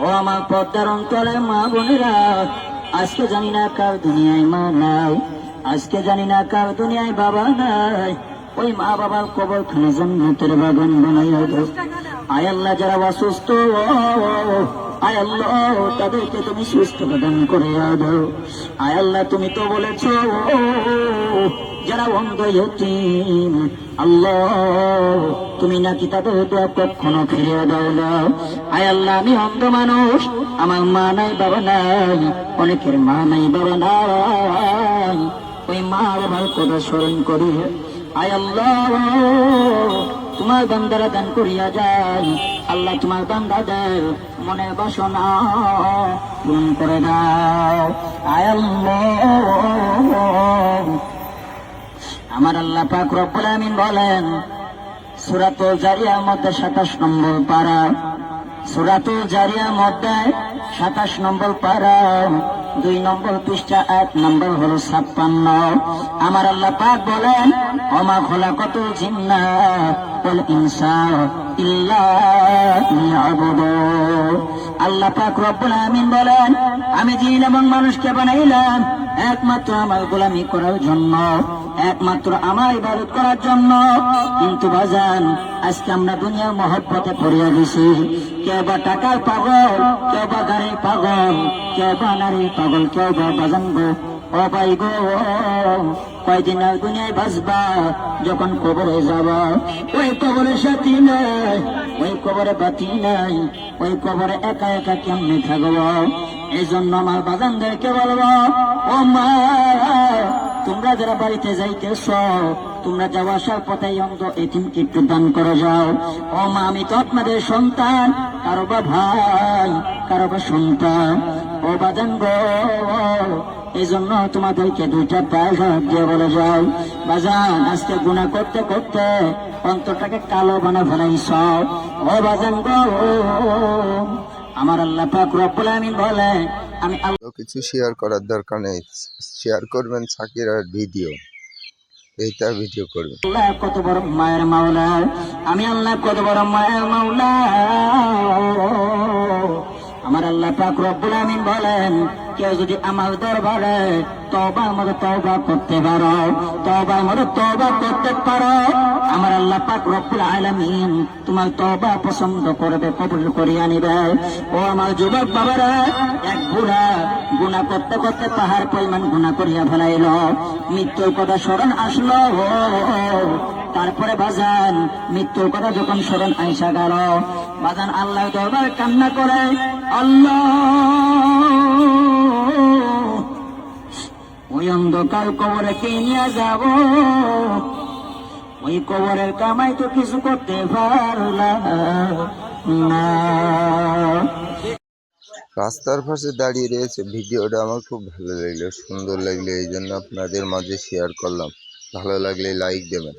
ও আমার পর্দার অন্তরে মা বোনেরা, আজকে জানি না কার দুনিয়ায় মা নাই, আজকে জানি না কার দুনিয়ায় বাবা নাই। ওই মা বাবার কবরখানে জান্নাতের বাগান বানাইয়া দাও। আয় আল্লাহ, যারা অসুস্থ আয় আল্লাহ তাদেরকে তুমি সুস্থতা দান করে দাও। আয় আল্লাহ, তুমি তো বলেছো যারা অন্ধ ইয়তীম আল্লাহ তুমি নাকি তাদের দোয়া কখনো ফিরিয়ে দাও না। আয় আল্লাহ, আমি অন্ধ মানুষ, আমার মা নাই বাবা নাই, অনেকের মা নাই বাবা নাই। ওই মা বাবার কথা স্মরণ করি। আয় আল্লাহ, তোমার বান্দারা দান করিয়া যায়। আল্লাহ, তোমার বান্দাদের মনের বাসনা পূরণ করে দাও। আয় আল্লাহ, আমার আল্লাহ পাক রব্বুল আমিন বলেন সূরাতুল জারিয়ার মধ্যে 27 নম্বর পারা, সূরাতুল জারিয়ার মধ্যে 27 নম্বর পারা 2 নম্বর পৃষ্ঠা 1 নম্বর হলো 56। আমার আল্লাহ পাক বলেন ওমা খলাকাতুল জিন্না ওয়াল ইনসা ইল্লা লিয়াবুদুন। আল্লাহ পাক রব্বুল আমিন বলেন আমি জিন এবং মানুষকে বানাইলাম একমাত্র আমার গোলামি করার জন্য, একমাত্র আমার ইবাদত করার জন্য। কিন্তু বাজান, আজকে আমরা দুনিয়ার মহব্বতে পড়িয়া গেছি। কেউ বা টাকার পাগল, কেউ বা গাড়ির পাগল, কেউ বা নারীর পাগল, কেউ বা বাজান গো ও ভাই গো, কয়দিন আর দুনিয়ায় বাঁচবা, যখন কবরে যাবা ওই কবরের সাথী নাই, ওই কবরে বাতি নাই, ওই কবরে একা একা কেমনে থাকবো। এই জন্য আমার বাজানদেরকে বলবো ও মা, তোমরা যারা বাড়িতে যাইতেছ, তোমরা যাওয়া আসার পথে অন্ধ এতিমকে একটু দান করে যাও। ও মা, আমি তো আপনাদের সন্তান, কারো বা ভাই, কারো বা সন্তান। ও বাজান গো, এই জন্য তোমাদেরকে 2টা পায়ে দিয়ে বলে যাও বাজান, আজকে গুনাহ করতে করতে অন্তরটাকে কালো বানা ফেলাইছ। ও বাজান গো, আমার আল্লাহ পাক রব্বুল আমিন বলে আমি কিছু শেয়ার করার দরকার নেই, শেয়ার করবেন সাকিরার ভিডিও, এইটা ভিডিও করবেন। আল্লাহ কত বড় মায়ের মাওলা, আমি আল্লাহ কত বড় মায়ের মাওলা। আমার আল্লাহ পাক রব্বুল আমিন বলেন কেউ যদি আমার দরবারে তওবা করতে পারো, তওবা করতে পারো, আমার আল্লাহ পাক রব্বুল আলামিন তোমার তওবা পছন্দ করবে, কবুল করিয়া নিবে। ও আমার যুবক বাবারা, এক বুড়া গুনাহ করতে করতে পাহাড় পরিমাণ গুনাহ করিয়া ফেলাইল, মৃত্যুর কথা স্মরণ আসলো। তারপরে বাজান, মৃত্যুর কথা যখন স্মরণ আইসা গেল, বাজান আল্লাহ দরবার কান্না করে আল্লাহ ওই অন্ধকার কবরে কে নিয়ে যাব, ওই কবরের কামাই তো কিছু করতে পারলাম না। রাস্তার পাশে দাঁড়িয়ে রয়েছে, ভিডিওটা আমার খুব ভালো লাগলো, সুন্দর লাগলো, এই জন্য আপনাদের মাঝে শেয়ার করলাম। ভালো লাগলে লাইক দেবেন।